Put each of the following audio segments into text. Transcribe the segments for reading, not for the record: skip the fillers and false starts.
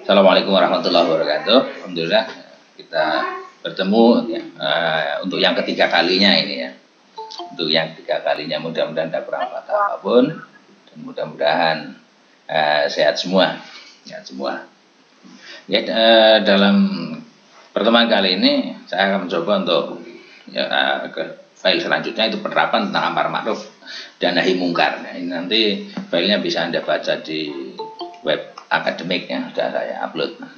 Assalamualaikum warahmatullahi wabarakatuh. Alhamdulillah kita bertemu ya, untuk yang ketiga kalinya ini ya. Untuk yang ketiga kalinya mudah-mudahan tidak kurang patah apapun dan mudah-mudahan sehat semua. Sehat semua. Ya, dalam pertemuan kali ini saya akan mencoba untuk ke file selanjutnya itu penerapan tentang amar ma'ruf dan nahi mungkar. Nah, ini nanti filenya bisa Anda baca di web akademik yang sudah saya upload. Nah,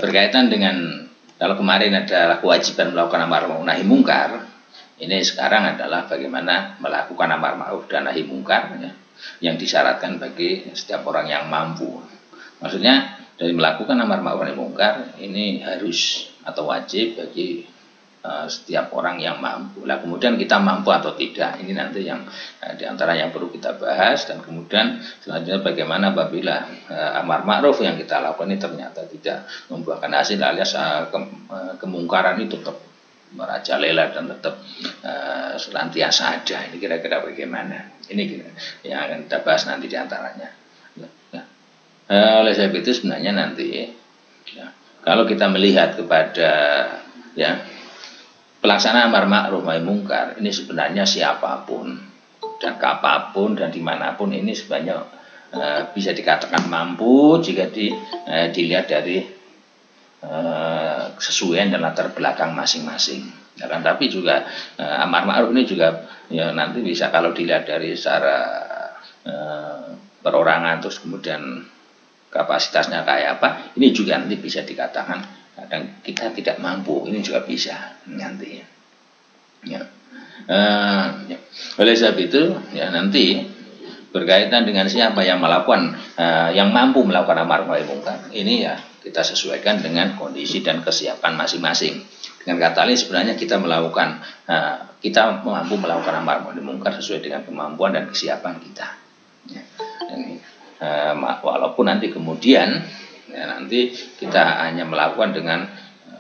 berkaitan dengan kalau kemarin adalah kewajiban melakukan amar ma'ruf nahi mungkar, ini sekarang adalah bagaimana melakukan amar ma'ruf dan nahi mungkar ya, yang disyaratkan bagi setiap orang yang mampu. Maksudnya dari melakukan amar ma'ruf nahi mungkar ini harus atau wajib bagi setiap orang yang mampu. Lah kemudian kita mampu atau tidak, ini nanti yang diantara yang perlu kita bahas. Dan kemudian selanjutnya bagaimana apabila amar ma'ruf yang kita lakukan ini ternyata tidak membuahkan hasil, alias kemungkaran itu tetap merajalela dan tetap senantiasa ada. Ini kira-kira bagaimana? Ini kira yang akan kita bahas nanti diantaranya. Oleh sebab itu sebenarnya nanti ya, kalau kita melihat kepada ya pelaksanaan amar ma'ruf nahi mungkar ini sebenarnya siapapun dan kapanpun dan dimanapun ini sebenarnya bisa dikatakan mampu jika dilihat dari kesesuaian dan latar belakang masing-masing. Ya kan? Tapi juga amar ma'ruf ini juga ya, nanti bisa kalau dilihat dari secara perorangan terus kemudian kapasitasnya kayak apa, ini juga nanti bisa dikatakan kadang kita tidak mampu, ini juga bisa nanti ya. Ya. Oleh sebab itu ya nanti berkaitan dengan siapa yang melakukan yang mampu melakukan amar ma'ruf nahi mungkar, ini ya kita sesuaikan dengan kondisi dan kesiapan masing-masing. Dengan kata lain sebenarnya kita melakukan kita mampu melakukan amar ma'ruf nahi mungkar sesuai dengan kemampuan dan kesiapan kita ya. Ini, walaupun nanti kemudian ya, nanti kita hanya melakukan dengan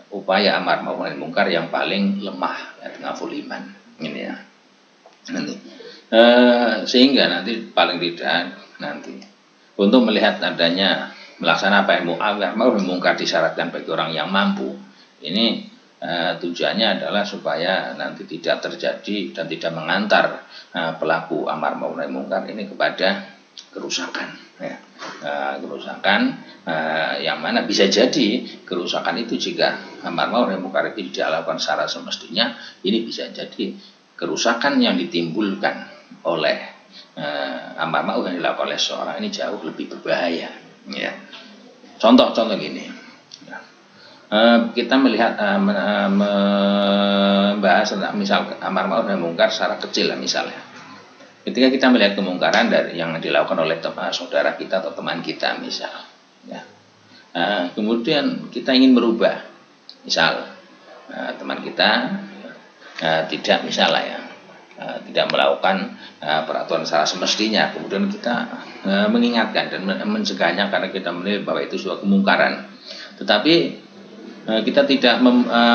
upaya amar ma'ruf nahi mungkar yang paling lemah ya, dengan full iman ini ya nanti sehingga nanti paling tidak nanti untuk melihat adanya melaksanakan apa yang amar ma'ruf nahi mungkar disyaratkan bagi orang yang mampu ini tujuannya adalah supaya nanti tidak terjadi dan tidak mengantar pelaku amar ma'ruf nahi mungkar ini kepada kerusakan ya. Kerusakan yang mana bisa jadi kerusakan itu jika amar ma'ruf nahi mungkar itu dilakukan secara semestinya, ini bisa jadi kerusakan yang ditimbulkan oleh amar ma'ruf yang dilakukan oleh seorang ini jauh lebih berbahaya ya. Contoh gini ya. Kita melihat membahas tentang misal amar ma'ruf nahi mungkar secara kecil lah misalnya. Ketika kita melihat kemungkaran dari yang dilakukan oleh saudara kita atau teman kita misal, ya. Kemudian kita ingin merubah, misal teman kita tidak misalnya ya, tidak melakukan peraturan secara semestinya, kemudian kita mengingatkan dan mencegahnya karena kita menilai bahwa itu sebuah kemungkaran. Tetapi kita tidak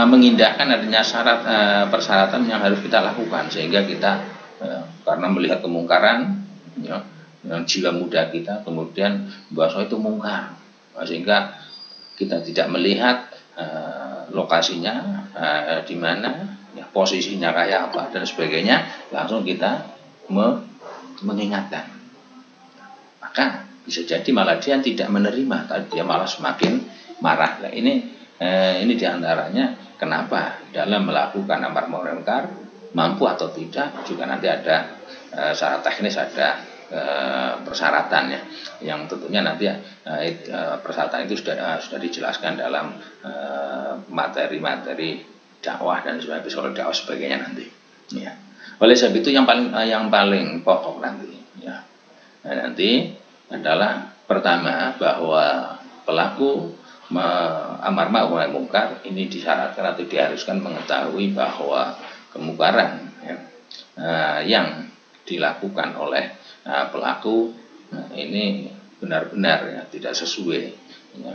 mengindahkan adanya syarat persyaratan yang harus kita lakukan sehingga kita karena melihat kemungkaran ya, dengan jiwa muda kita kemudian bahwa itu mungkar sehingga kita tidak melihat lokasinya di mana ya, posisinya kayak apa dan sebagainya, langsung kita mengingatkan, maka bisa jadi malah dia tidak menerima, tapi dia malah semakin marah. Nah, ini diantaranya kenapa dalam melakukan amar ma'ruf nahi mungkar mampu atau tidak juga nanti ada syarat teknis, ada persyaratannya yang tentunya nanti persyaratan itu sudah dijelaskan dalam materi-materi dakwah dan sebagainya, dakwah sebagainya nanti ya. Oleh sebab itu yang paling pokok nanti ya nanti adalah pertama bahwa pelaku amar ma'ruf nahi mungkar ini disyaratkan atau diharuskan mengetahui bahwa kemungkaran ya, yang dilakukan oleh pelaku ini benar-benar ya, tidak sesuai ya,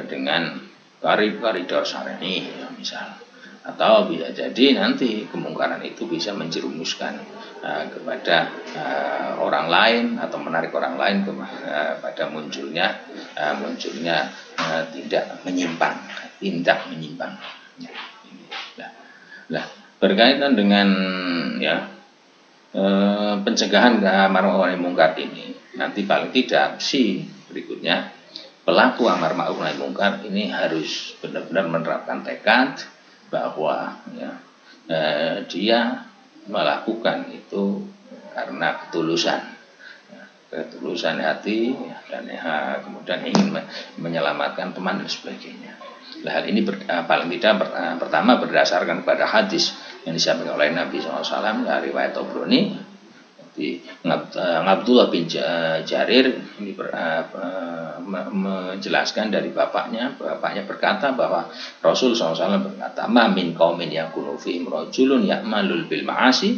dengan koridor syar'i ya, misal atau bisa jadi nanti kemungkaran itu bisa menjerumuskan kepada orang lain atau menarik orang lain pada munculnya tindak menyimpang. Nah, berkaitan dengan pencegahan amar ma'ruf nahi mungkar ini, nanti paling tidak si berikutnya pelaku amar ma'ruf nahi mungkar ini harus benar-benar menerapkan tekad bahwa dia melakukan itu karena ketulusan hati dan kemudian ingin menyelamatkan teman dan sebagainya. Nah, hal ini paling tidak pertama berdasarkan pada hadis yang disampaikan oleh Nabi SAW dari riwayat Tabrani. Abdullah bin Jarir ini menjelaskan dari bapaknya berkata bahwa Rasul SAW berkata, "Ma min qaumin yakunu fihim rajulun ya'malul bil ma'asi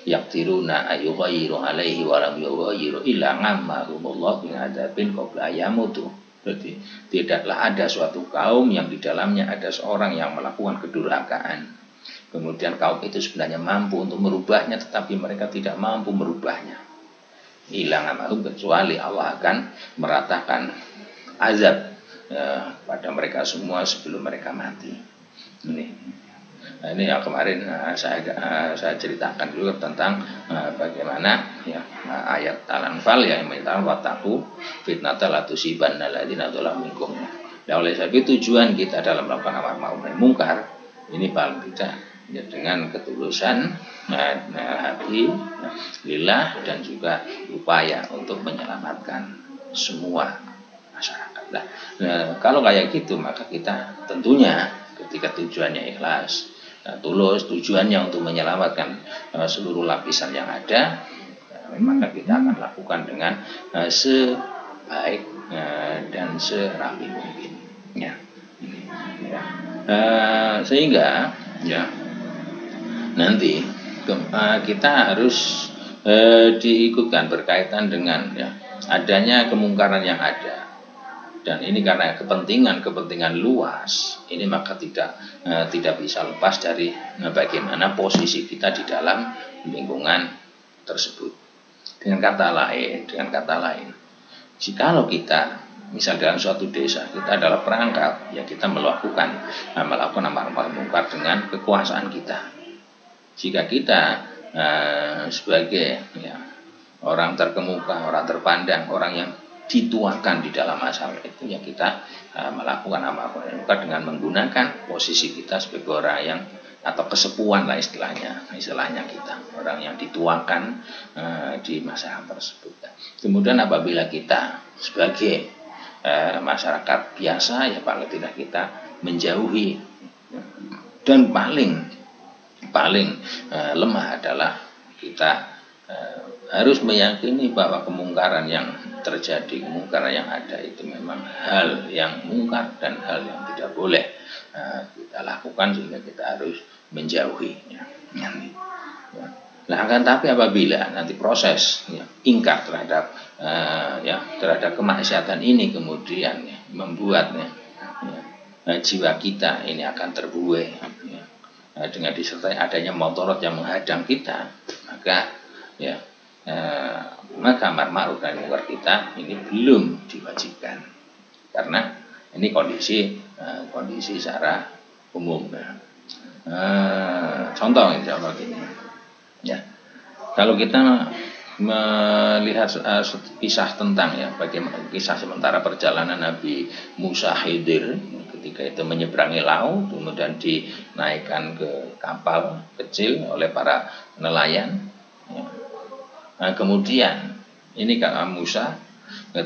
yaqdiruna ayyughayyiru alaihi wa lam yughayyiru illa ngammarumullah bin adzabin qabla ayamutu." Berarti tidaklah ada suatu kaum yang di dalamnya ada seorang yang melakukan kedurhakaan. Kemudian kaum itu sebenarnya mampu untuk merubahnya, tetapi mereka tidak mampu merubahnya. Hilang amalu, kecuali Allah akan meratakan azab pada mereka semua sebelum mereka mati. Ini yang kemarin saya ceritakan juga tentang bagaimana ayat Al-Anfal yang menyatakan wattaqu fitnata la tusibanna alladziina dzalamu minkum. Nah, oleh sebab itu tujuan kita dalam melakukan amar ma'ruf nahi mungkar ini paling tidak dengan ketulusan hati lillah dan juga upaya untuk menyelamatkan semua masyarakat. Nah, kalau kayak gitu maka kita tentunya ketika tujuannya ikhlas, tulus, tujuannya untuk menyelamatkan seluruh lapisan yang ada, maka kita akan lakukan dengan sebaik dan serapi mungkin. Sehingga nanti kita harus diikutkan berkaitan dengan adanya kemungkaran yang ada, dan ini karena kepentingan luas ini, maka tidak bisa lepas dari bagaimana posisi kita di dalam lingkungan tersebut. Dengan kata lain, jikalau kita misal dalam suatu desa kita adalah perangkat, kita melakukan amar ma'ruf mungkar dengan kekuasaan kita. Jika kita sebagai orang terkemuka, orang terpandang, orang yang dituakan di dalam masalah itu, kita melakukan amar ma'ruf mungkar dengan menggunakan posisi kita sebagai orang yang atau kesepuan lah istilahnya kita, orang yang dituakan di masyarakat tersebut. Kemudian apabila kita sebagai masyarakat biasa, paling tidak kita menjauhi, dan paling lemah adalah kita harus meyakini bahwa kemungkaran yang terjadi, kemungkaran yang ada itu memang hal yang mungkar dan hal yang tidak boleh kita lakukan, sehingga kita harus menjauhinya. Nah, akan tapi apabila nanti proses ingkar terhadap kemaksiatan ini kemudian membuat jiwa kita ini akan terbuai dengan disertai adanya motorot yang menghadang kita, maka amar ma'ruf nahi mungkar kita ini belum diwajibkan, karena ini kondisi secara umum. Contoh insyaallah gini. Kalau kita melihat kisah tentang bagaimana kisah sementara perjalanan Nabi Musa Khidir ketika itu menyeberangi laut, kemudian dinaikkan ke kapal kecil oleh para nelayan. Kemudian ini kalau Musa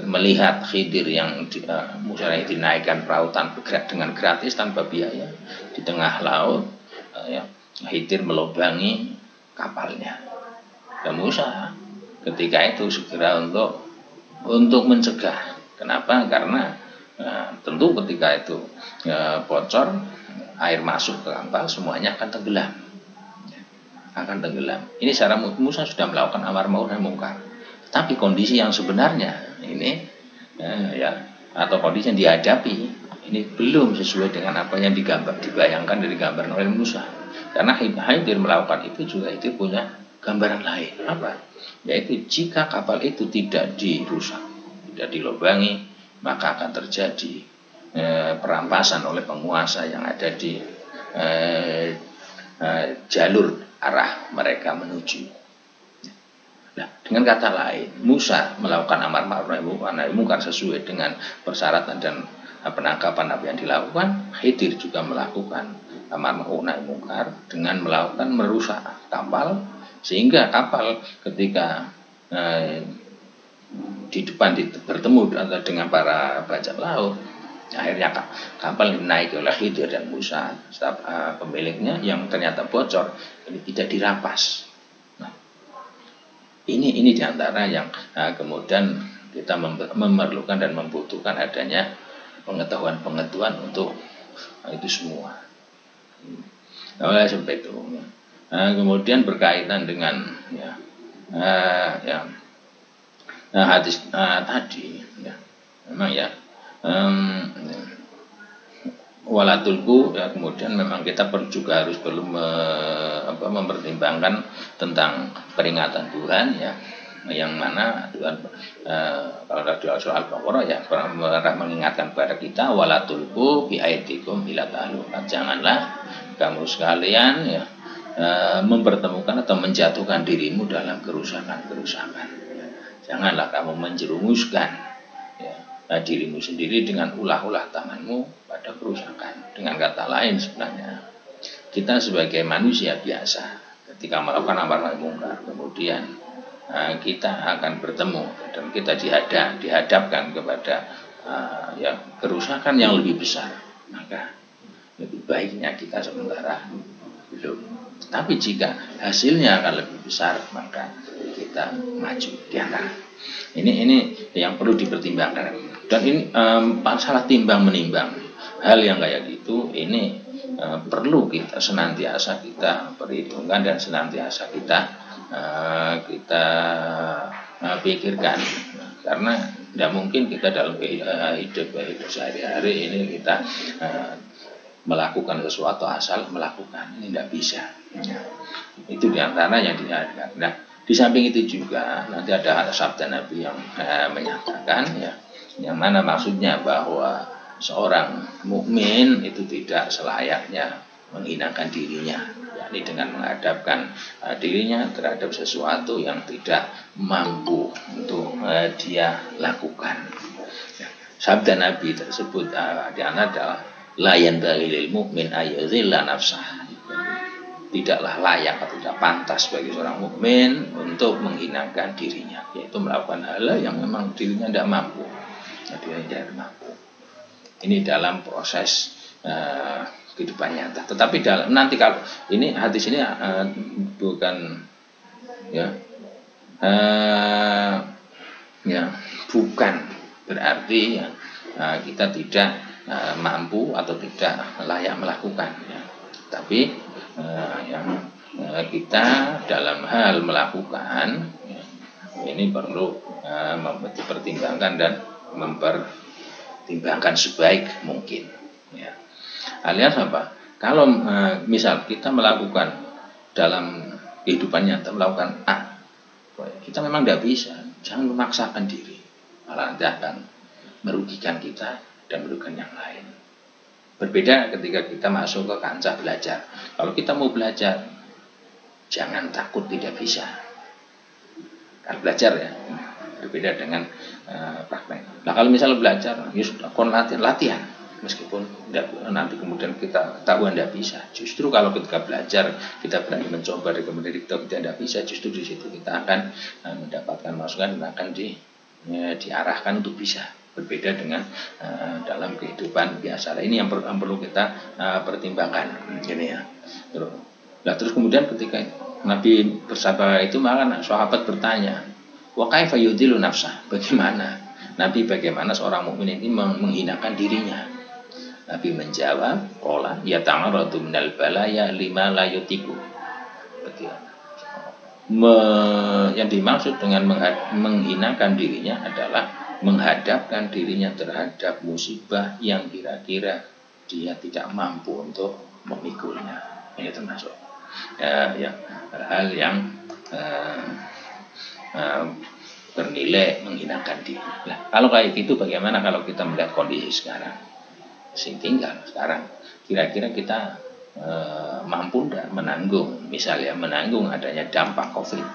melihat Khidir yang Musa dinaikkan perahu dengan gratis tanpa biaya di tengah laut, Khidir melubangi kapalnya. Dan Musa ketika itu segera untuk mencegah. Kenapa? Karena tentu ketika itu bocor, air masuk ke kapal, semuanya akan tenggelam. Ini secara Musa sudah melakukan amar ma'ruf nahi mungkar. Tapi kondisi yang sebenarnya ini atau kondisi yang dihadapi ini belum sesuai dengan apa yang dibayangkan dari gambaran oleh Musa. Karena Khidir melakukan itu juga itu punya gambaran lain. Apa? Yaitu jika kapal itu tidak dirusak, tidak dilobangi, maka akan terjadi perampasan oleh penguasa yang ada di jalur arah mereka menuju. Nah, dengan kata lain, Musa melakukan amar ma'ruf nahi munkar sesuai dengan persyaratan dan penangkapan apa yang dilakukan. Khidir juga melakukan amar ma'ruf nahi munkar dengan melakukan merusak kapal, sehingga kapal ketika di depan bertemu dengan para bajak laut, akhirnya kapal naik oleh Khidir dan Musa, pemiliknya yang ternyata bocor, ini tidak dirampas. Ini diantara yang kemudian kita memerlukan dan membutuhkan adanya pengetahuan untuk itu semua. Oleh sebab itu, kemudian berkaitan dengan hadis tadi, memang walatulku, kemudian memang kita juga harus perlu mempertimbangkan tentang peringatan Tuhan, yang mana Tuhan kalau dalam soal Al-Baqarah pernah mengingatkan kepada kita, walatulku biaidikum ila tahlukat, janganlah kamu sekalian mempertemukan atau menjatuhkan dirimu dalam kerusakan. Janganlah kamu menjerumuskan dirimu sendiri dengan ulah-ulah tanganmu pada kerusakan. Dengan kata lain, sebenarnya kita sebagai manusia biasa ketika melakukan amar ma'ruf munkar, kemudian kita akan bertemu dan kita dihadapkan kepada kerusakan yang lebih besar, maka lebih baiknya kita sementara belum. Tapi jika hasilnya akan lebih besar, maka kita maju di antara. Ini yang perlu dipertimbangkan. Dan ini masalah timbang menimbang, hal yang kayak gitu ini perlu kita senantiasa kita perhitungkan dan senantiasa kita pikirkan, karena tidak mungkin kita dalam hidup sehari-hari ini kita melakukan sesuatu asal melakukan, ini tidak bisa. Itu diantara yang diharapkan. Nah, di samping itu juga nanti ada sabda Nabi yang menyatakan, yang mana maksudnya bahwa seorang mukmin itu tidak selayaknya menghinakan dirinya, yakni dengan menghadapkan dirinya terhadap sesuatu yang tidak mampu untuk dia lakukan. Sabda Nabi tersebut di antara la yanbaghi lil mu'min ayyuzilla nafsah. Tidaklah layak atau tidak pantas bagi seorang mukmin untuk menghinakan dirinya, yaitu melakukan hal yang memang dirinya tidak mampu. Ini dalam proses kehidupan nyata. Tetapi nanti kalau ini hadis ini bukan bukan berarti kita tidak mampu atau tidak layak melakukan, tapi kita dalam hal melakukan ini perlu dipertimbangkan dan mempertimbangkan sebaik mungkin. Alias apa? Kalau misal kita melakukan dalam kehidupan nyata, melakukan A, kita memang tidak bisa, jangan memaksakan diri, malah nanti akan merugikan kita dan merugikan yang lain. Berbeda ketika kita masuk ke kancah belajar. Kalau kita mau belajar, jangan takut tidak bisa. Kan belajar berbeda dengan praktek. Nah, kalau misalnya belajar, kon latihan, meskipun nanti kemudian kita ketahuan tidak bisa. Justru kalau ketika belajar kita berani mencoba dan kemudian kita tidak bisa, justru di situ kita akan mendapatkan masukan dan akan diarahkan untuk bisa. Berbeda dengan dalam kehidupan biasa. Ini yang perlu kita pertimbangkan. Nah, terus kemudian ketika Nabi bersabda itu, maka sahabat bertanya, wa kaifa yudhilu nafsah? Bagaimana seorang mukmin ini menghinakan dirinya? Nabi menjawab, qala yata'arradu minal balaya lima la yutiku. Yang dimaksud dengan menghinakan dirinya adalah menghadapkan dirinya terhadap musibah yang kira-kira dia tidak mampu untuk memikulnya. Ini termasuk hal-hal yang bernilai menghinakan diri. Nah, kalau kayak gitu bagaimana kalau kita melihat kondisi sekarang? Sing tinggal sekarang, kira-kira kita mampu tidak menanggung, misalnya menanggung adanya dampak COVID.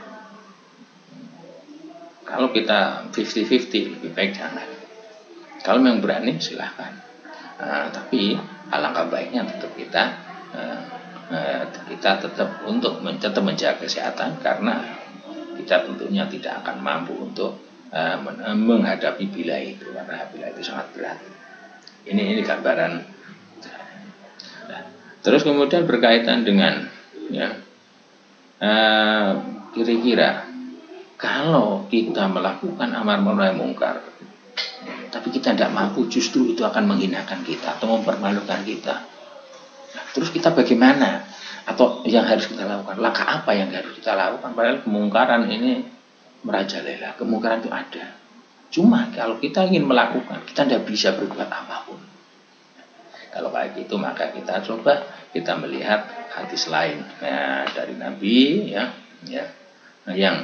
Kalau kita 50-50 lebih baik jangan. Kalau memang berani silahkan. Tapi alangkah baiknya tetap kita tetap untuk tetap menjaga kesehatan, karena kita tentunya tidak akan mampu untuk menghadapi bila itu, karena bila itu sangat berat. Ini gambaran. Terus kemudian berkaitan dengan kira-kira kalau kita melakukan amar ma'ruf nahi mungkar tapi kita tidak mampu, justru itu akan menghinakan kita atau mempermalukan kita. Nah, terus kita bagaimana? Atau yang harus kita lakukan? Langkah apa yang harus kita lakukan? Padahal kemungkaran ini merajalela, kemungkaran itu ada. Cuma kalau kita ingin melakukan, kita tidak bisa berbuat apapun. Kalau kayak gitu maka kita coba kita melihat hadis lain dari Nabi yang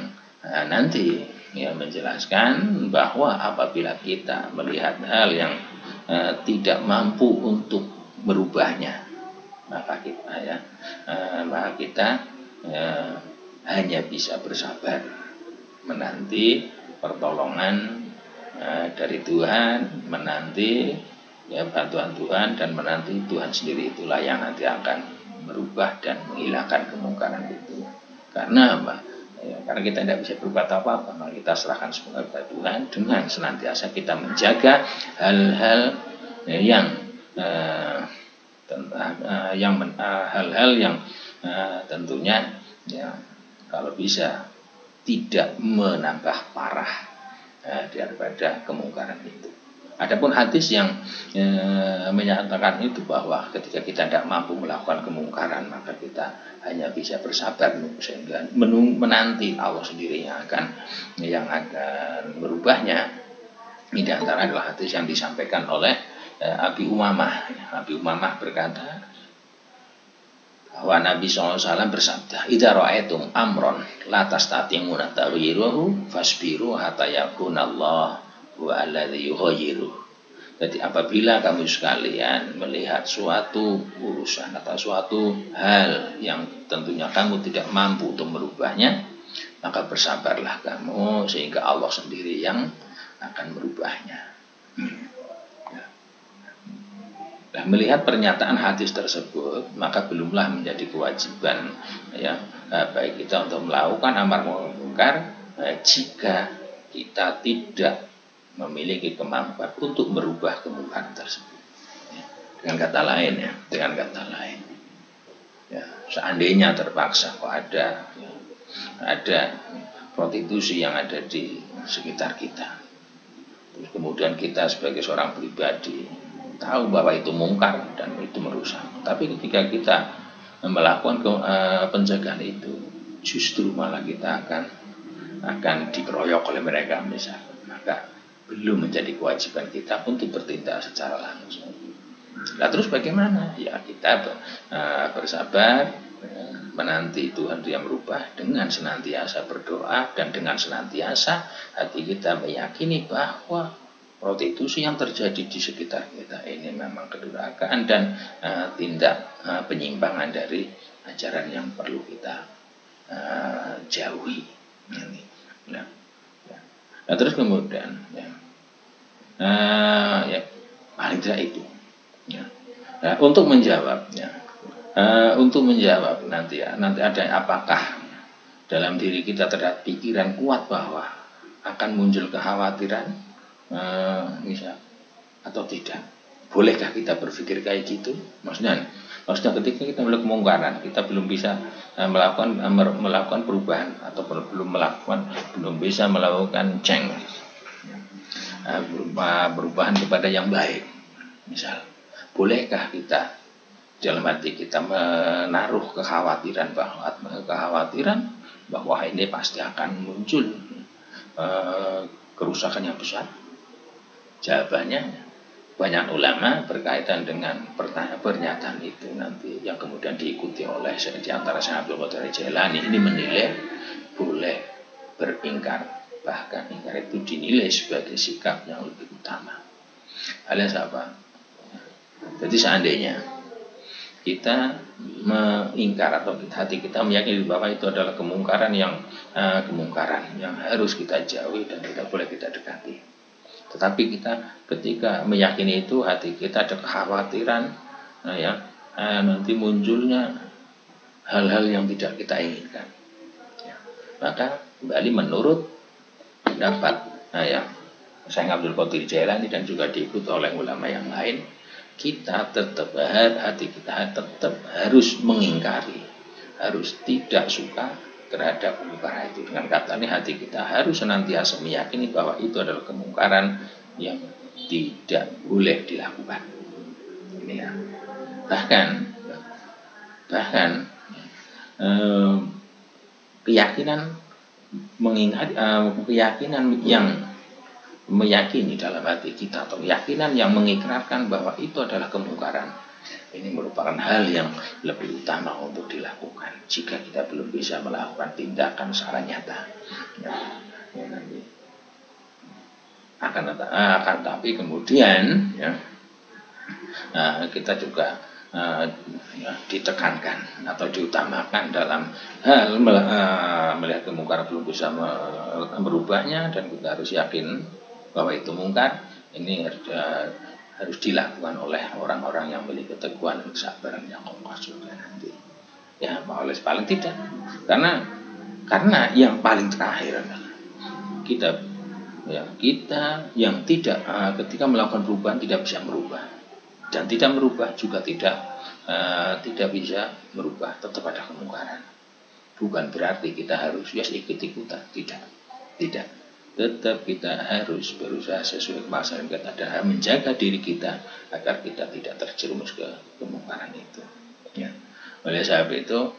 nanti menjelaskan bahwa apabila kita melihat hal yang tidak mampu untuk merubahnya, maka kita hanya bisa bersabar menanti pertolongan dari Tuhan, menanti bantuan Tuhan, dan menanti Tuhan sendiri itulah yang nanti akan merubah dan menghilangkan kemungkaran itu. Karena apa? Karena kita tidak bisa berbuat apa-apa, maka kita serahkan semua kepada Tuhan dengan senantiasa kita menjaga hal-hal yang hal-hal yang tentunya kalau bisa tidak menambah parah daripada kemungkaran itu. Adapun hadis yang menyatakan itu bahwa ketika kita tidak mampu melakukan kemungkaran, maka kita hanya bisa bersabar sehingga menanti Allah sendiri yang akan merubahnya. Ini antara adalah hadis yang disampaikan oleh Abi Umamah. Abi Umamah berkata bahwa Nabi SAW bersabda, "Idza ra'aitum amron la tastatimuna taghyiruhu fasbiru hatta yakunallah wa alladzi yughayyiru." Jadi apabila kamu sekalian melihat suatu urusan atau suatu hal yang tentunya kamu tidak mampu untuk merubahnya, maka bersabarlah kamu sehingga Allah sendiri yang akan merubahnya. Nah, melihat pernyataan hadis tersebut, maka belumlah menjadi kewajiban baik kita untuk melakukan amar ma'ruf munkar jika kita tidak memiliki kemampuan untuk merubah kemungkaran tersebut. Dengan kata lain seandainya terpaksa kok ada prostitusi yang ada di sekitar kita, terus kemudian kita sebagai seorang pribadi tahu bahwa itu mungkar dan itu merusak, tapi ketika kita melakukan pencegahan itu, justru malah kita akan dikeroyok oleh mereka misalnya, maka belum menjadi kewajiban kita untuk bertindak secara langsung. Nah, terus bagaimana? Ya kita bersabar menanti Tuhan yang merubah dengan senantiasa berdoa dan dengan senantiasa hati kita meyakini bahwa prostitusi yang terjadi di sekitar kita ini memang kedurhakaan dan tindak penyimpangan dari ajaran yang perlu kita jauhi. Nah, terus kemudian paling tidak itu. Nah, untuk menjawab nanti ada apakah dalam diri kita terhadap pikiran kuat bahwa akan muncul kekhawatiran misal atau tidak. Bolehkah kita berpikir kayak gitu? Maksudnya ketika kita melakukan kemungkaran, kita belum bisa melakukan perubahan atau belum bisa melakukan perubahan kepada yang baik. Misal, bolehkah kita dalam hati kita menaruh kekhawatiran bahwa ini pasti akan muncul kerusakan yang besar? Jawabannya banyak ulama berkaitan dengan pernyataan itu nanti yang kemudian diikuti oleh di antara Syekh Abdul Qadir Jailani ini menilai boleh beringkar, bahkan ingkar itu dinilai sebagai sikap yang lebih utama. Alias apa? Jadi seandainya kita mengingkar atau hati kita meyakini bahwa itu adalah kemungkaran yang harus kita jauhi dan tidak boleh kita dekati. Tetapi kita ketika meyakini itu, hati kita ada kekhawatiran nanti munculnya hal-hal yang tidak kita inginkan. Maka kembali menurut pendapat Syekh Abdul Qadir Jailani dan juga diikuti oleh ulama yang lain, kita tetap hati kita tetap harus mengingkari, harus tidak suka terhadap kemungkaran itu. Dengan kata ini hati kita harus senantiasa meyakini bahwa itu adalah kemungkaran yang tidak boleh dilakukan. Ini ya. Bahkan keyakinan yang meyakini dalam hati kita atau keyakinan yang mengikrarkan bahwa itu adalah kemungkaran, ini merupakan hal yang lebih utama untuk dilakukan jika kita belum bisa melakukan tindakan secara nyata. Akan tapi kemudian kita juga ditekankan atau diutamakan dalam hal melihat kemungkaran belum bisa merubahnya, dan kita harus yakin bahwa itu mungkar. Ini harus dilakukan oleh orang-orang yang memiliki keteguhan dan kesabaran yang kokoh juga nanti. Ya, oleh paling tidak, karena yang paling terakhir adalah kita yang tidak ketika melakukan perubahan tidak bisa merubah, dan tidak merubah juga tidak bisa merubah, tetap ada kemungkaran. Bukan berarti kita harus ikut-ikutan, tidak. Tetap kita harus berusaha sesuai kemampuan kita dan menjaga diri kita agar kita tidak terjerumus ke kemungkaran itu. Ya. Oleh sebab itu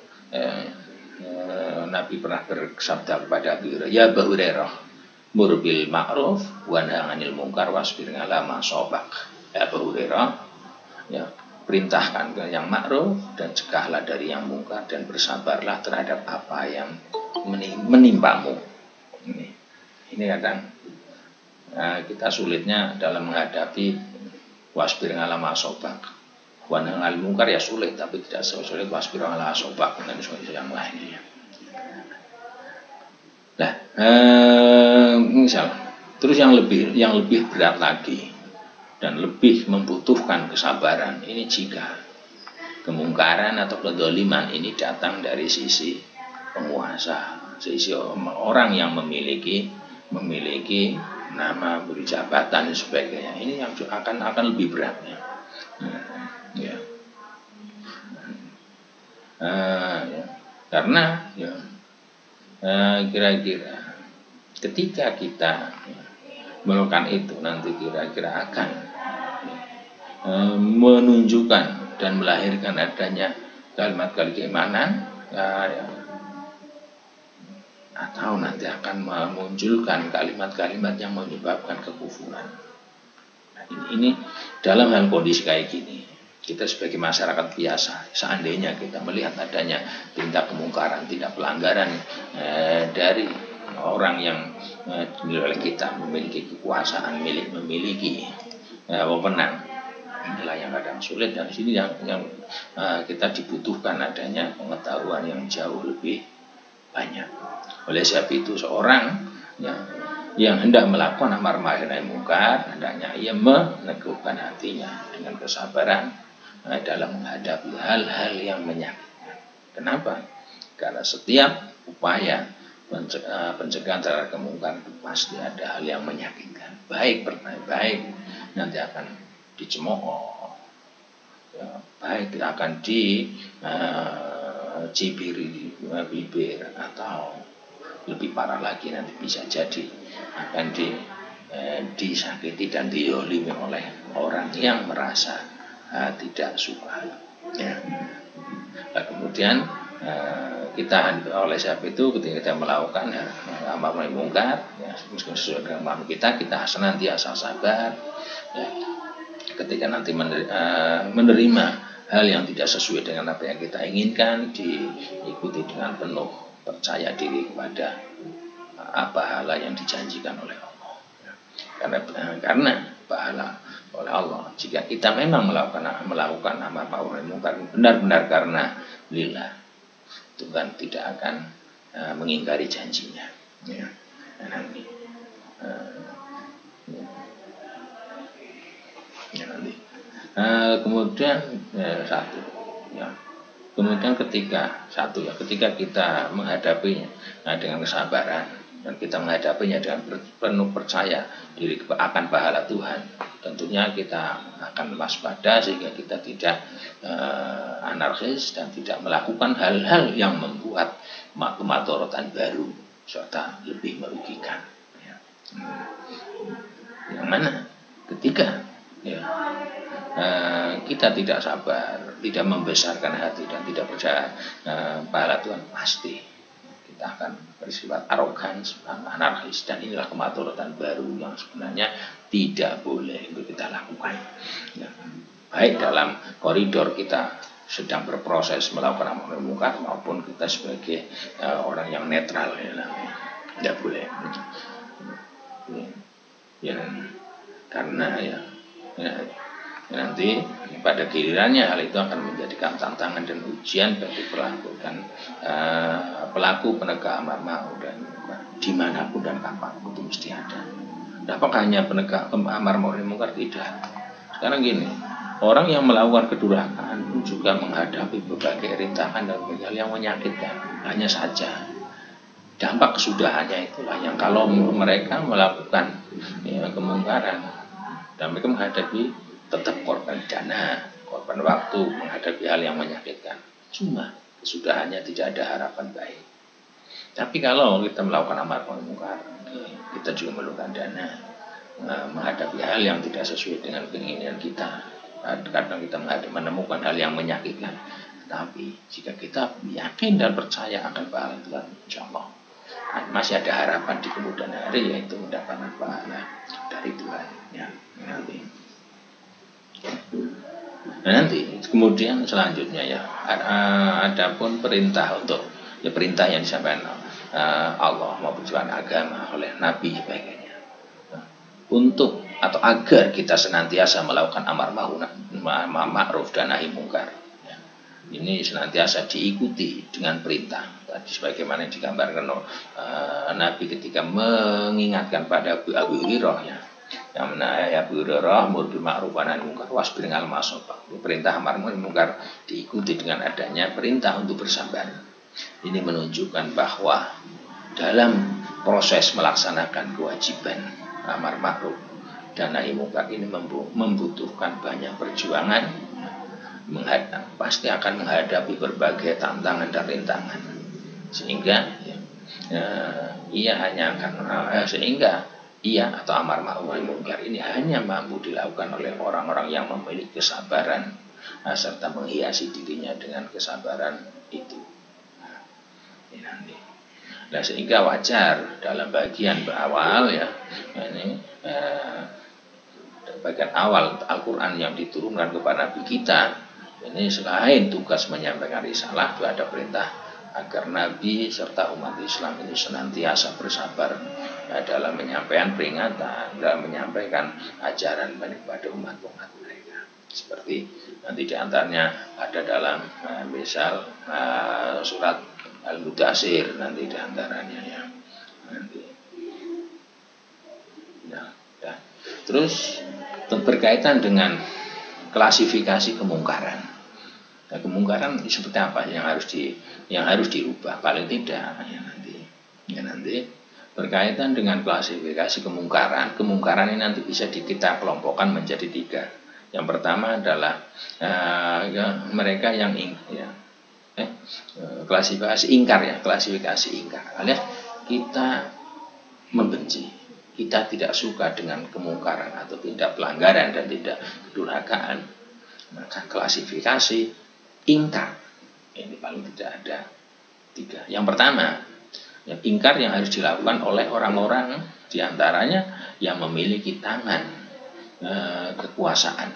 Nabi pernah bersabda kepada Abu Hurairah, mur bil ma'ruf wa nahy 'anil munkar wasbir 'ala ma asabak. Abu Hurairah, perintahkan yang ma'ruf dan cegahlah dari yang mungkar dan bersabarlah terhadap apa yang menimpamu. Ini kadang kita sulitnya dalam menghadapi wasbir 'ala ma asabak. Wa nahy 'anil munkar ya sulit, tapi tidak sulit wasbir 'ala asabak dan yang lainnya. Nah, misal terus yang lebih berat lagi dan lebih membutuhkan kesabaran ini jika kemungkaran atau kedzaliman ini datang dari sisi penguasa, sisi orang yang memiliki nama, jabatan dan sebagainya. Ini yang akan lebih beratnya. Karena kira-kira ketika kita melakukan itu nanti kira-kira akan menunjukkan dan melahirkan adanya kalimat-kalimat keimanan, atau nanti akan memunculkan kalimat-kalimat yang menyebabkan kekufuran. Nah, ini dalam hal kondisi kayak gini, kita sebagai masyarakat biasa, seandainya kita melihat adanya tindak kemungkaran, tindak pelanggaran dari orang yang oleh kita memiliki kekuasaan, memiliki wewenang, inilah yang kadang sulit, dan sini yang kita dibutuhkan adanya pengetahuan yang jauh lebih banyak. Oleh sebab itu seorang yang hendak melakukan amar ma'ruf nahi munkar, hendaknya ia meneguhkan hatinya dengan kesabaran dalam menghadapi hal-hal yang menyakitkan. Kenapa? Karena setiap upaya pencegahan terhadap kemungkaran itu pasti ada hal yang menyakitkan. Baik nanti akan dicemooh, baik akan dicibiri bibir, atau lebih parah lagi nanti bisa jadi akan disakiti dan dizalimi oleh orang yang merasa tidak suka. Nah, kemudian Kita oleh sebab itu ketika kita melakukan amar ma'ruf mungkar, ya, meskipun sesuai dengan paham kita senantiasa sabar. Ya, ketika nanti menerima hal yang tidak sesuai dengan apa yang kita inginkan, diikuti dengan penuh percaya diri kepada pahala yang dijanjikan oleh Allah. Karena pahala oleh Allah, jika kita memang melakukan amar ma'ruf mungkar benar-benar karena lillah, Tuhan tidak akan mengingkari janjinya. Ya. Nanti, kemudian satu, ya. Kemudian ketika kita menghadapinya dengan kesabaran dan kita menghadapinya dengan penuh percaya diri akan pahala Tuhan, tentunya kita akan waspada sehingga kita tidak anarkis dan tidak melakukan hal-hal yang membuat kemadharatan baru serta lebih merugikan. Ya. Yang mana ketika kita tidak sabar, tidak membesarkan hati dan tidak percaya pahala Tuhan, pasti kita akan bersifat arogan, anarkis, dan inilah kemadharatan baru yang sebenarnya tidak boleh untuk kita lakukan. Ya. Baik dalam koridor kita sedang berproses melakukan amar ma'ruf mungkar maupun kita sebagai orang yang netral, tidak boleh. Ya, karena nanti pada gilirannya hal itu akan menjadikan tantangan dan ujian bagi pelaku dan pelaku penegak amar ma'ruf dan dimanapun dan kapanpun itu mesti ada. Apakah hanya penegak amar ma'ruf mungkar? Tidak. Sekarang gini, orang yang melakukan kedurhakaan pun juga menghadapi berbagai rintangan dan berbagai hal yang menyakitkan. Hanya saja dampak kesudahannya itulah yang kalau mereka melakukan kemungkaran dan mereka menghadapi tetap korban dana, korban waktu, menghadapi hal yang menyakitkan. Cuma kesudahannya tidak ada harapan baik. Tapi kalau kita melakukan amar ma'ruf mungkar, kita juga memerlukan dana, menghadapi hal yang tidak sesuai dengan keinginan kita. Kadang kita menemukan hal yang menyakitkan. Tapi jika kita yakin dan percaya akan pahala Tuhan, insya Allah masih ada harapan di kemudian hari, yaitu mendapatkan pahala dari Tuhan. Ya, nanti kemudian selanjutnya ada pun perintah untuk perintah yang disampaikan Allah maupun Tuhan agama oleh Nabi sebagainya untuk atau agar kita senantiasa melakukan amar ma'ruf dan nahi mungkar. Ini senantiasa diikuti dengan perintah tadi sebagaimana digambarkan Nabi ketika mengingatkan pada Abu Hurairah yang mana Abu Hurairah mur bil ma'ruf wa nahy anil munkar wasbir 'alal ma'siyah. Perintah amar ma'ruf mungkar diikuti dengan adanya perintah untuk bersabar. Ini menunjukkan bahwa dalam proses melaksanakan kewajiban amar ma'ruf dan nahi mungkar ini membutuhkan banyak perjuangan, pasti akan menghadapi berbagai tantangan dan rintangan, sehingga ia atau amar ma'ruf nahi mungkar ini hanya mampu dilakukan oleh orang-orang yang memiliki kesabaran serta menghiasi dirinya dengan kesabaran itu. Nah, sehingga wajar dalam bagian awal bagian awal Al-Quran yang diturunkan kepada Nabi kita ini, selain tugas menyampaikan risalah, itu ada perintah agar Nabi serta umat Islam ini senantiasa bersabar dalam menyampaikan peringatan, dalam menyampaikan ajaran kepada umat-umat mereka. Seperti nanti diantaranya ada dalam misal surat Al-Mudaththir nanti diantaranya nanti. Terus berkaitan dengan klasifikasi kemungkaran. Nah, kemungkaran seperti apa yang harus dirubah paling tidak nanti berkaitan dengan klasifikasi kemungkaran. Kemungkaran ini nanti bisa kita kelompokkan menjadi 3. Yang pertama adalah mereka yang klasifikasi ingkar alias kita membenci, kita tidak suka dengan kemungkaran atau tidak pelanggaran dan tidak kedurhakaan. Maka klasifikasi ingkar Ini paling tidak ada 3. Yang pertama, ingkar yang harus dilakukan oleh orang-orang diantaranya yang memiliki tangan kekuasaan.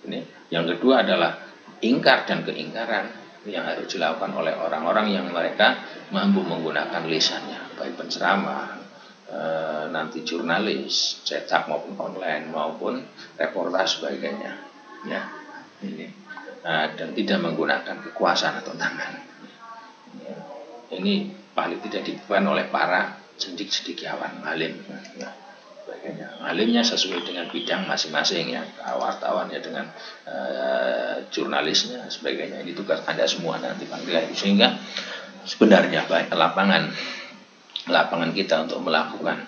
Ini. Yang kedua adalah ingkar dan keingkaran yang harus dilakukan oleh orang-orang yang mereka mampu menggunakan lisannya, baik penceramah, nanti jurnalis, cetak maupun online maupun reportage sebagainya, ya ini, dan tidak menggunakan kekuasaan atau tangan. Ya. Ini paling tidak dilakukan oleh para cendekiawan, alim, ya. Alimnya sesuai dengan bidang masing-masing, ya, wartawannya dengan jurnalisnya sebagainya. Ini tugas Anda semua nanti panggilan. Sehingga sebenarnya baik lapangan kita untuk melakukan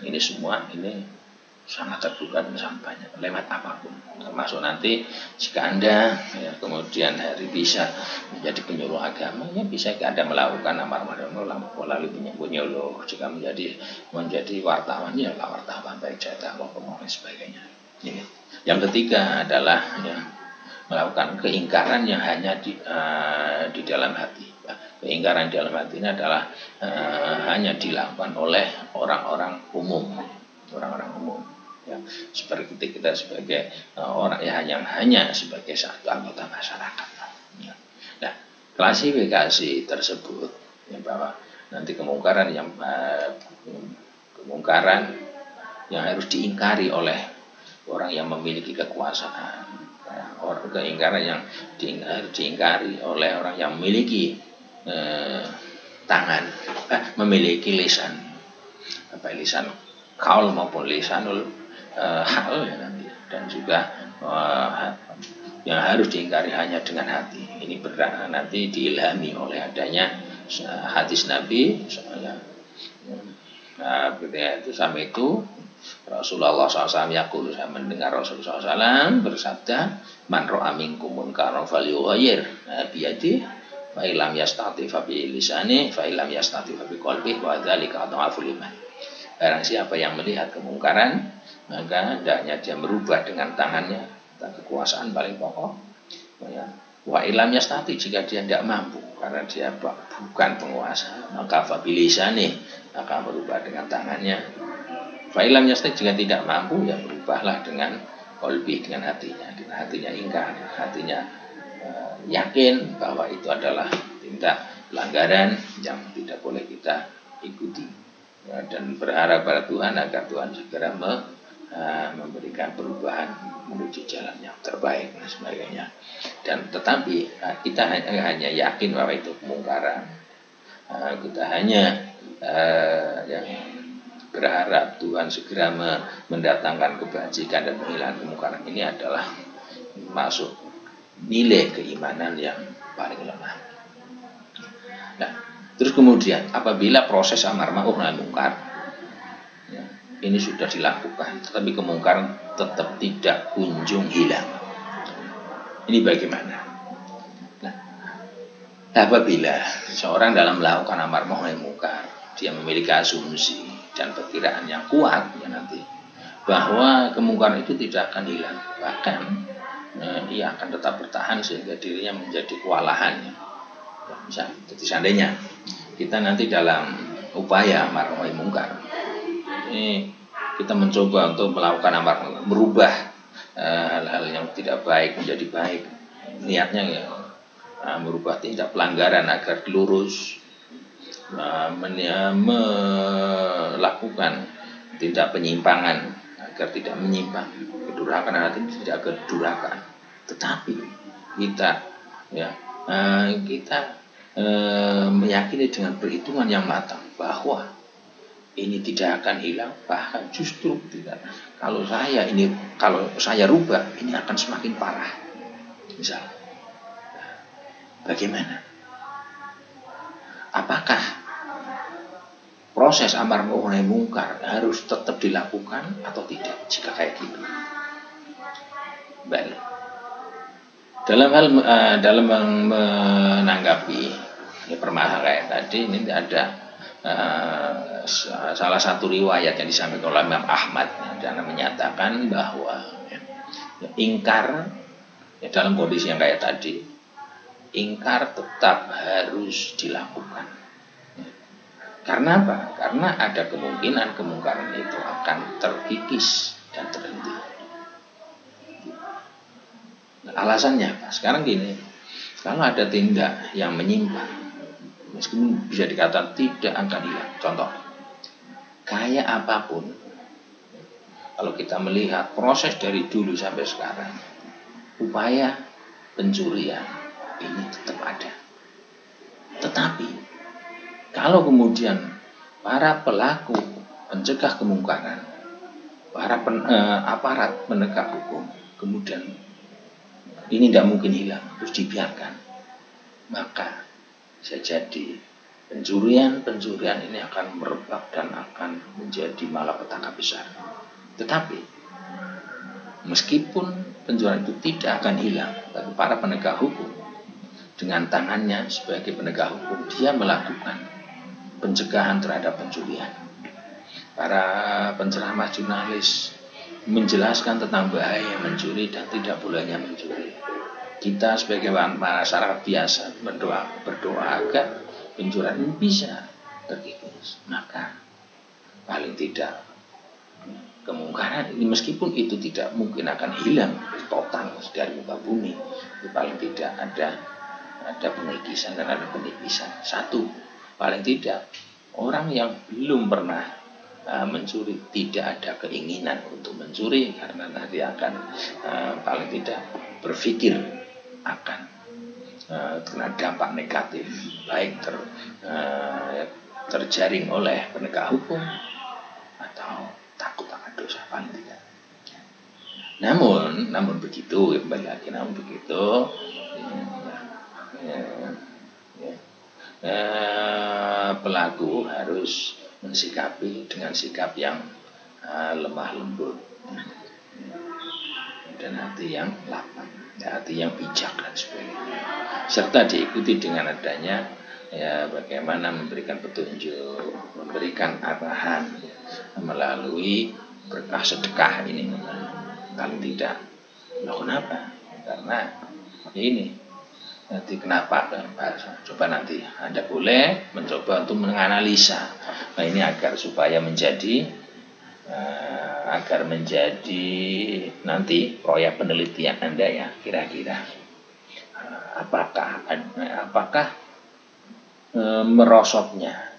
ini semua ini sangat terbuka dan sangat banyak lewat apapun, termasuk nanti jika Anda kemudian hari bisa menjadi penyuluh agama, ya bisa Anda melakukan amar ma'ruf melalui penyuluh. Jika menjadi wartawan, ya wartawan baik cetak maupun online sebagainya. Ini. Yang ketiga adalah melakukan keingkaran yang hanya di dalam hati. Keingkaran di dalam hati ini adalah hanya dilakukan oleh orang-orang umum. Ya, seperti kita sebagai orang yang hanya sebagai satu anggota masyarakat. Ya. Nah, klasifikasi tersebut bahwa nanti kemungkaran yang harus diingkari oleh orang yang memiliki kekuasaan, keingkaran yang diingkari oleh orang yang memiliki tangan, memiliki lisan, lisan kaul maupun lisanul hal, ya, nanti, dan juga yang harus diingkari hanya dengan hati. Ini nanti diilhami oleh adanya hadis Nabi. Ketika itu sama itu Rasulullah SAW yaqulu, saya mendengar Rasulullah SAW bersabda, man ra'a minkum munkaran falyughayyir biyadihi fa illam yastati fa bi lisani fa illam yastati fa bi qalbihi wa dzalika adhaful iman. Barang siapa yang melihat kemungkaran, maka hendaknya dia merubah dengan tangannya, kekuasaan paling pokok. Wa illam yastati, jika dia tidak mampu karena dia bukan penguasa, maka fa bi lisani, maka merubah dengan tangannya. Fa illam yastati, jika tidak mampu, ya berubahlah dengan qalbi, dengan hatinya. Dengan hatinya ingkar, hatinya yakin bahwa itu adalah tindak pelanggaran yang tidak boleh kita ikuti, ya, dan berharap pada Tuhan agar Tuhan segera memberikan perubahan menuju jalan yang terbaik dan sebagainya. Dan tetapi kita hanya yakin bahwa itu kemungkaran, kita hanya berharap Tuhan segera mendatangkan kebajikan dan menghilangkan kemungkaran. Ini adalah masuk nilai keimanan yang paling lemah. Nah, terus kemudian apabila proses amar ma'ruf nahi munkar ini sudah dilakukan, tetapi kemungkaran tetap tidak kunjung hilang, ini bagaimana? Nah, apabila seorang dalam melakukan amar ma'ruf nahi munkar, dia memiliki asumsi dan perkiraan yang kuat, ya, nanti bahwa kemungkaran itu tidak akan hilang, bahkan dia akan tetap bertahan sehingga dirinya menjadi kewalahan. Ya, jadi seandainya kita nanti dalam upaya amar ma'ruf nahi munkar ini kita mencoba untuk melakukan amar ma'ruf, merubah hal-hal yang tidak baik menjadi baik, niatnya ya merubah tindak pelanggaran agar lurus, melakukan tindak penyimpangan agar tidak menyimpang, kedurhakaan hati tidak kedurhakaan. Tetapi kita meyakini dengan perhitungan yang matang bahwa ini tidak akan hilang, bahkan justru tidak. Kalau saya rubah, ini akan semakin parah. Misal, bagaimana? Apakah proses amar ma'ruf nahi munkar harus tetap dilakukan atau tidak? Jika kayak gitu, baik. Dalam menanggapi permasalahan kayak tadi, ini ada salah satu riwayat yang disampaikan oleh Imam Ahmad dan menyatakan bahwa ingkar Ya, dalam kondisi yang kayak tadi, ingkar tetap harus dilakukan. Karena apa? Karena ada kemungkinan kemungkaran itu akan terkikis dan terhenti. Nah, alasannya apa? Sekarang gini, kalau ada tindak yang menyimpang, meskipun bisa dikatakan tidak akan hilang. Contoh, kayak apapun, kalau kita melihat proses dari dulu sampai sekarang, upaya pencurian ini tetap ada. Tetapi kalau kemudian para pelaku pencegah kemungkaran, para aparat penegak hukum, kemudian ini tidak mungkin hilang, terus dibiarkan, maka bisa jadi pencurian ini akan merebak dan akan menjadi malapetaka besar. Tetapi meskipun pencurian itu tidak akan hilang, tapi para penegak hukum dengan tangannya sebagai penegak hukum, dia melakukan pencegahan terhadap pencurian. Para penceramah jurnalis menjelaskan tentang bahaya mencuri dan tidak bolehnya mencuri. Kita sebagai masyarakat biasa berdoa agar pencurian ini bisa terkikis. Maka paling tidak kemungkaran ini, meskipun itu tidak mungkin akan hilang total dari muka bumi, itu paling tidak ada pengikisan dan ada penipisan. Satu, paling tidak orang yang belum pernah mencuri tidak ada keinginan untuk mencuri, karena nanti akan paling tidak berpikir akan kena dampak negatif, baik terjaring oleh penegak hukum atau takut akan dosa, paling tidak. Namun begitu, kembali lagi, namun begitu, pelaku harus mensikapi dengan sikap yang lemah lembut dan hati yang lapang, hati yang bijak dan sebagainya, serta diikuti dengan adanya bagaimana memberikan petunjuk, memberikan arahan melalui berkah sedekah ini. Kalau tidak, kenapa? Karena ini nanti kenapa? Coba nanti Anda boleh mencoba untuk menganalisa. Nah, ini agar supaya menjadi nanti proyek penelitian Anda ya, kira-kira apakah merosotnya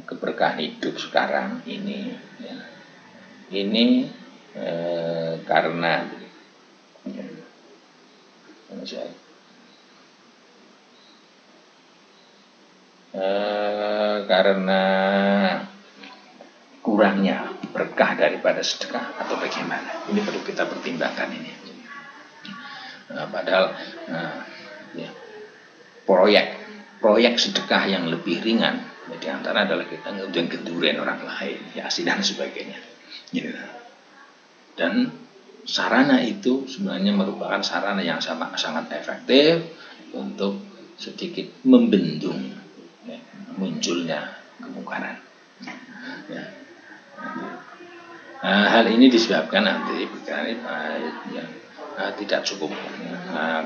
keberkahan hidup sekarang ini karena kurangnya berkah daripada sedekah atau bagaimana. Ini perlu kita pertimbangkan ini. Padahal proyek sedekah yang lebih ringan di antara adalah kita ngundang gendurian orang lain, yasin dan sebagainya. Gitu. Dan sarana itu sebenarnya merupakan sarana yang sangat efektif untuk sedikit membendung munculnya kemungkaran. Ya. Hal ini disebabkan nanti tidak cukup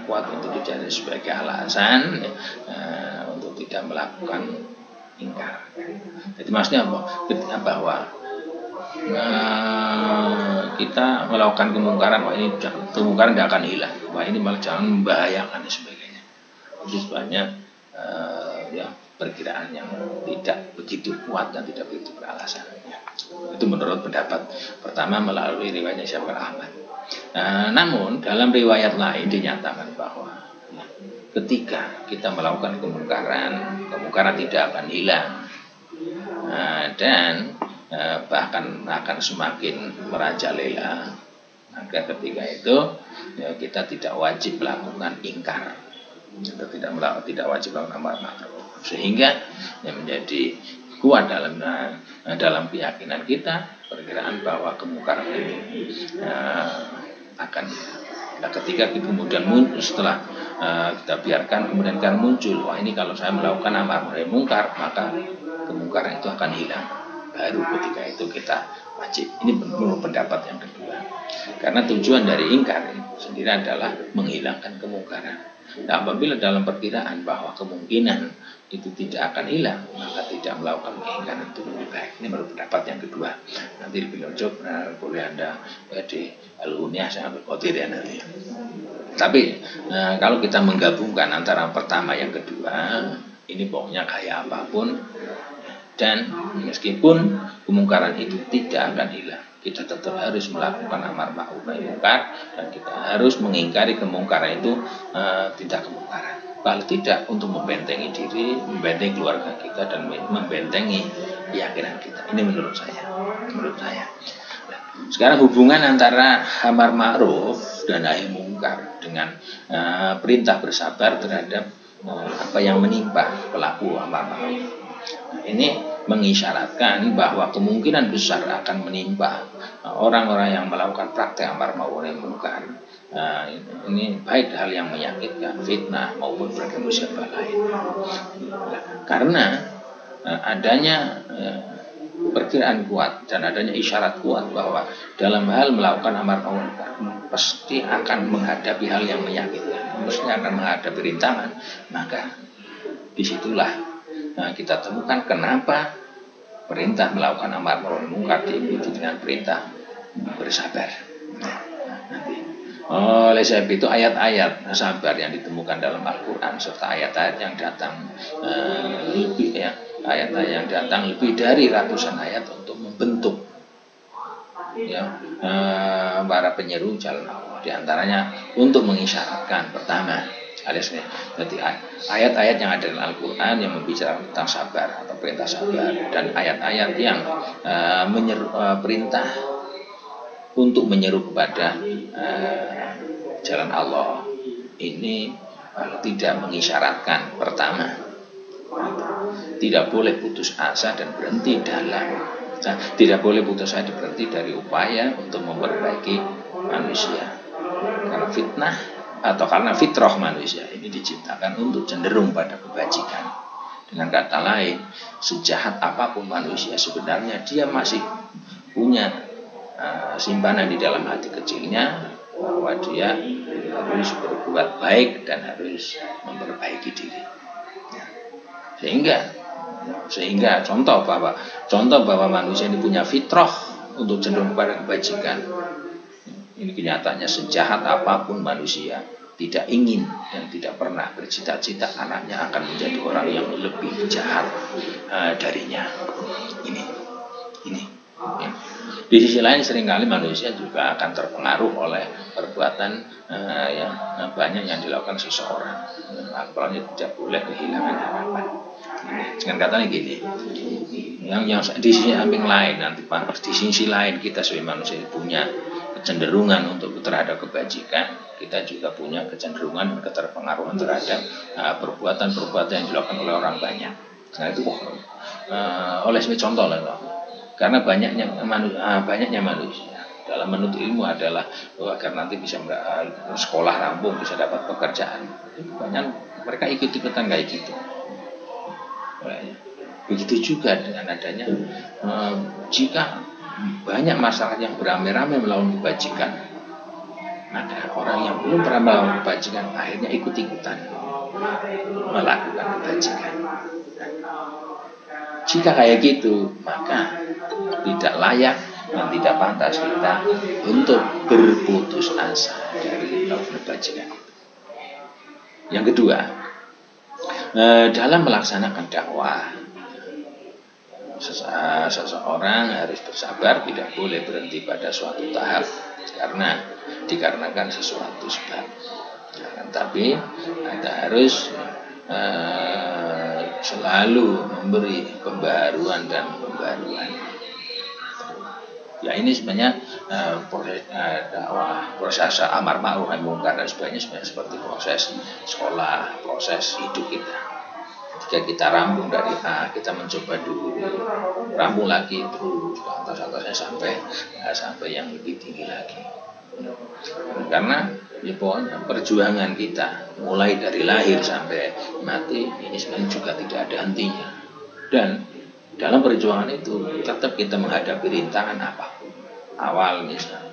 kuat untuk dijadikan sebagai alasan untuk tidak melakukan ingkar. Jadi maksudnya apa? Ketika bahwa kita melakukan kemungkaran, wah ini kemungkaran tidak akan hilang, wah ini malah jangan membahayakan dan sebagainya. Itu sebabnya perkiraan yang tidak begitu kuat dan tidak begitu beralasan. Itu menurut pendapat pertama melalui riwayatnya Syekh Ahmad. Namun dalam riwayat lain dinyatakan bahwa ketika kita melakukan kemungkaran tidak akan hilang, dan bahkan akan semakin merajalela. Maka ketika itu kita tidak wajib melakukan ingkar, kita tidak wajib melakukan amar ma'ruf, sehingga menjadi kuat dalam keyakinan kita perkiraan bahwa kemungkaran ini akan ketika kemudian muncul, setelah kita biarkan kemudian kan muncul, wah ini kalau saya melakukan amar ma'ruf mungkar, maka kemungkaran itu akan hilang. Baru ketika itu kita wajib. Ini menurut pendapat yang kedua. Karena tujuan dari ingkar itu sendiri adalah menghilangkan kemungkaran. Nah, apabila dalam perkiraan bahwa kemungkinan itu tidak akan hilang, maka tidak melakukan keinginan itu lebih baik. Ini menurut pendapat yang kedua. Nanti lebih lanjut boleh Anda di Al-Huniyah sangat berkotir ya nanti. Tapi kalau kita menggabungkan antara pertama yang kedua, ini pokoknya kayak apapun, dan meskipun kemungkaran itu tidak akan hilang, kita tetap harus melakukan amar ma'ruf nahi munkar, dan kita harus mengingkari kemungkaran itu tidak kemungkaran. Kalau tidak, untuk membentengi diri, membentengi keluarga kita, dan membentengi keyakinan kita. Ini menurut saya. Nah, sekarang hubungan antara amar ma'ruf dan nahi munkar dengan perintah bersabar terhadap apa yang menimpa pelaku amar ma'ruf. Nah, ini mengisyaratkan bahwa kemungkinan besar akan menimpa orang-orang yang melakukan praktek amar ma'ruf nahi munkar. Ini baik hal yang menyakitkan, fitnah maupun berbagai musibah lain. Karena adanya perkiraan kuat dan adanya isyarat kuat bahwa dalam hal melakukan amar ma'ruf nahi munkar pasti akan menghadapi hal yang menyakitkan, mesti akan menghadapi rintangan. Maka disitulah kita temukan kenapa perintah melakukan amar ma'ruf nahi munkar diikuti dengan perintah bersabar. Oleh sebab itu ayat-ayat sabar yang ditemukan dalam Al-Quran serta ayat-ayat yang datang ayat-ayat yang datang lebih dari ratusan ayat untuk membentuk para penyeru jalan Allah. Di antaranya untuk mengisyaratkan pertama, jadi ayat-ayat yang ada dalam Al-Quran yang membicarakan tentang sabar atau perintah sabar, dan ayat-ayat yang perintah untuk menyeru kepada jalan Allah. Ini tidak mengisyaratkan pertama, tidak boleh putus asa dan berhenti tidak boleh putus asa berhenti dari upaya untuk memperbaiki manusia. Karena fitnah atau karena fitrah manusia ini diciptakan untuk cenderung pada kebajikan. Dengan kata lain, sejahat apapun manusia, sebenarnya dia masih punya simpanan di dalam hati kecilnya bahwa dia harus berbuat baik dan harus memperbaiki diri. Sehingga contoh bahwa manusia ini punya fitrah untuk cenderung kepada kebajikan. Ini kenyataannya, sejahat apapun manusia tidak ingin dan tidak pernah bercita-cita anaknya akan menjadi orang yang lebih jahat darinya. Ini. Ya. Di sisi lain seringkali manusia juga akan terpengaruh oleh perbuatan yang banyak yang dilakukan seseorang. Apalagi tidak boleh kehilangan harapan. Dengan katanya gini, yang di sisi samping lain nanti di sisi lain kita sebagai manusia punya kecenderungan untuk terhadap kebajikan, kita juga punya kecenderungan dan keterpengaruhan terhadap perbuatan-perbuatan yang dilakukan oleh orang banyak. Nah itu oleh sebagai contoh lah, karena banyaknya manusia dalam menuntut ilmu adalah agar nanti bisa sekolah rampung, bisa dapat pekerjaan. Banyak mereka ikut-ikutan kayak gitu. Begitu juga dengan adanya jika banyak masyarakat yang beramai-ramai melawan kebajikan, maka orang yang belum pernah melawan kebajikan akhirnya ikut-ikutan melakukan kebajikan. Jika kayak gitu, maka tidak layak dan tidak pantas kita untuk berputus asa dari kebajikan. Yang kedua, dalam melaksanakan dakwah, seseorang harus bersabar, tidak boleh berhenti pada suatu tahap dikarenakan sesuatu sebab. Tapi kita harus selalu memberi pembaharuan dan pembaruan. Ya ini sebenarnya proses dakwah, proses amar ma'ruf nahi munkar dan sebagainya seperti proses sekolah, proses hidup kita. Ketika kita rampung dari A, kita mencoba dulu, rampung lagi terus ke atas-atasnya sampai yang lebih tinggi lagi. Karena ya pokoknya perjuangan kita mulai dari lahir sampai mati ini sebenarnya juga tidak ada hentinya. Dan dalam perjuangan itu tetap kita menghadapi rintangan apapun. Awal misalnya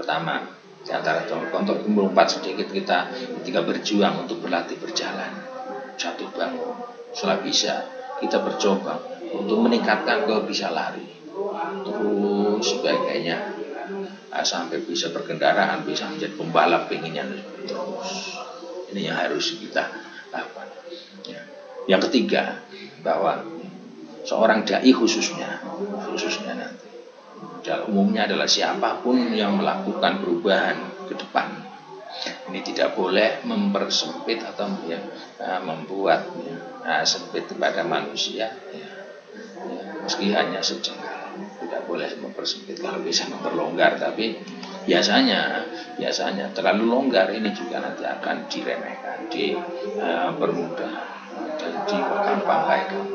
Pertama, di antara contoh 4 sedikit kita ketika berjuang untuk berlatih berjalan, jatuh bangun, setelah bisa kita bercoba untuk meningkatkan bisa lari, terus sebagainya, sampai bisa berkendaraan, bisa menjadi pembalap, pengennya terus. Ini yang harus kita lakukan. Yang ketiga, bahwa seorang dai khususnya nanti, umumnya adalah siapapun yang melakukan perubahan ke depan, ini tidak boleh mempersempit atau membuat sempit kepada manusia, meski hanya sejengkal. Tidak boleh mempersempit, kalau bisa memperlonggar, tapi biasanya terlalu longgar ini juga nanti akan diremehkan, dipermudah dan digampangkan.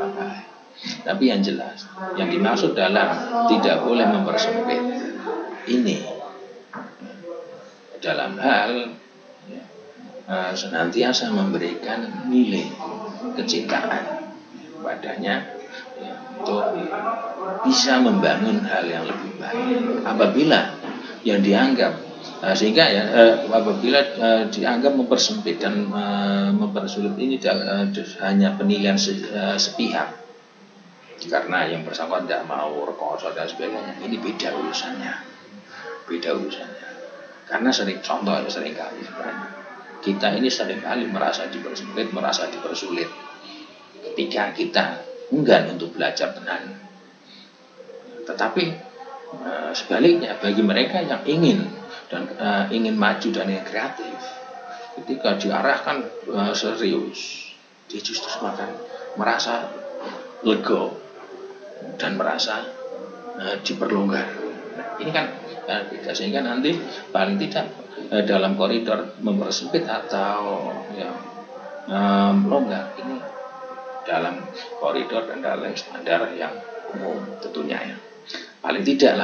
Tapi yang jelas, yang dimaksud dalam tidak boleh mempersempit ini dalam hal senantiasa memberikan nilai kecintaan padanya, untuk bisa membangun hal yang lebih baik. Apabila yang dianggap apabila dianggap mempersempit dan mempersulit, ini hanya penilaian sepihak, karena yang bersangkutan tidak mau rekoso dan sebagainya, ini beda urusannya. Karena seringkali sebenarnya kita ini seringkali merasa dipersempit, merasa dipersulit ketika kita enggan untuk belajar tenan. Tetapi sebaliknya, bagi mereka yang ingin maju dan yang kreatif, ketika diarahkan serius, dia justru semakin merasa lega dan merasa diperlonggar. Ini kan sehingga nanti paling tidak dalam koridor mempersempit atau melonggar, ini dalam koridor dan dalam standar yang umum tentunya ya. Paling tidak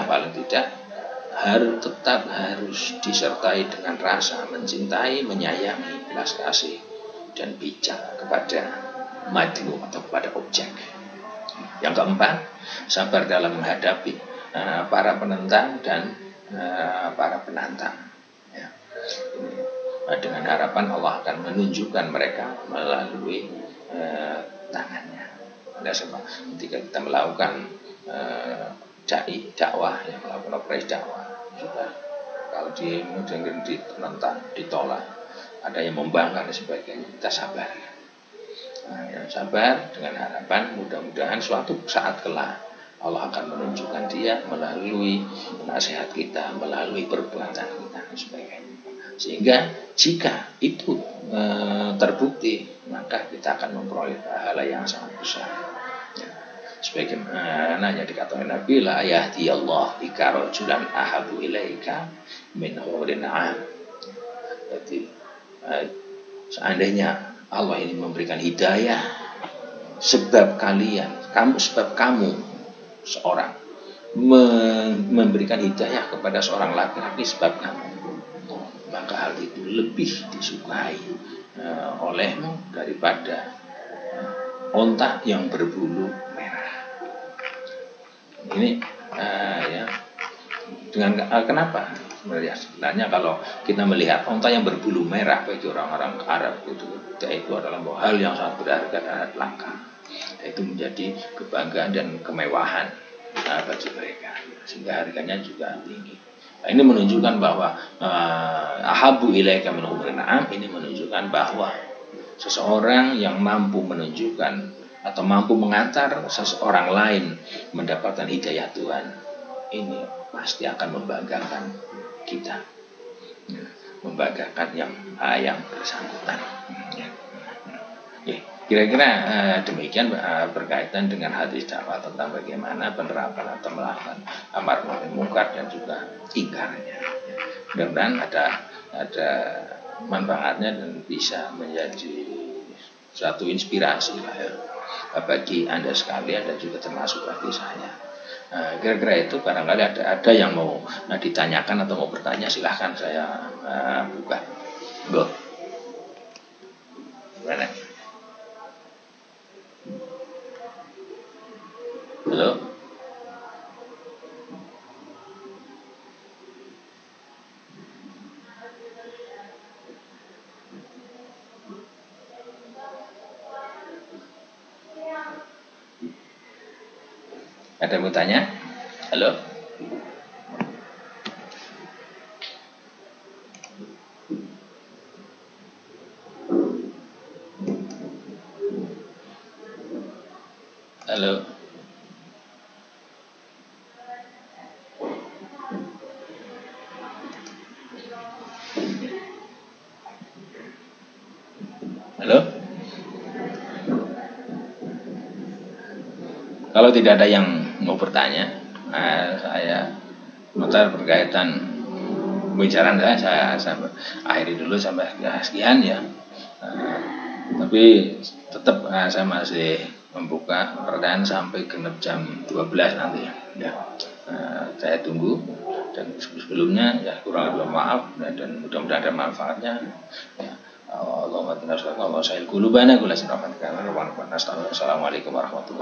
harus disertai dengan rasa mencintai, menyayangi, belas kasih dan bijak kepada madlu atau kepada objek. Yang keempat, sabar dalam menghadapi para penentang dan para penantang. Ya. Dengan harapan Allah akan menunjukkan mereka melalui tangannya. Ketika kita melakukan dakwah, melakukan operasi dakwah, juga kalau ditentang, ditolak, ada yang membangkang dan sebagainya, kita sabar. Sabar dengan harapan mudah-mudahan suatu saat kelak Allah akan menunjukkan dia melalui nasihat kita, melalui perbuatan kita dan sebagainya. Sehingga jika itu terbukti, maka kita akan memperoleh pahala yang sangat besar. Sebagaimana yang dikatakan Nabi, la yahdiyallahu bika rajulan ahabu ilaika min hurin 'am. Jadi seandainya Allah ini memberikan hidayah sebab kamu seorang memberikan hidayah kepada seorang laki-laki sebab kamu, maka hal itu lebih disukai olehmu daripada onta yang berbulu merah. Ini dengan kenapa? Sebenarnya kalau kita melihat onta yang berbulu merah bagi orang-orang Arab itu adalah hal yang sangat berharga dan langka. Itu menjadi kebanggaan dan kemewahan bagi mereka, sehingga harganya juga tinggi. Nah, ini menunjukkan bahwa ahabu ilaika min hurin 'am, ini menunjukkan bahwa seseorang yang mampu menunjukkan atau mampu mengantar seseorang lain mendapatkan hidayah Tuhan, ini pasti akan membanggakan kita, membanggakan yang bersangkutan. Kira-kira demikian berkaitan dengan hadis dakwah tentang bagaimana penerapan atau melakukan amar ma'ruf munkar dan juga ingkarnya. Mudah-mudahan ada manfaatnya dan bisa menjadi suatu inspirasi lah ya, bagi Anda sekalian dan juga termasuk bagi saya. Kira-kira itu, barangkali ada yang mau ditanyakan atau mau bertanya, silahkan saya buka. Go. Gimana? Halo. Ada yang mau tanya? Halo? Halo? Halo? Kalau tidak ada yang mau bertanya, saya berkaitan pembicaraan saya akhiri dulu sampai sekian ya. Tapi tetap saya masih membuka pertanyaan sampai genap jam 12 nanti ya. Saya tunggu, dan sebelumnya ya kurang lebih maaf, dan mudah-mudahan ada manfaatnya ya. Allahumma inna sallallahu alaihi wa sallam. Assalamualaikum warahmatullahi wabarakatuh.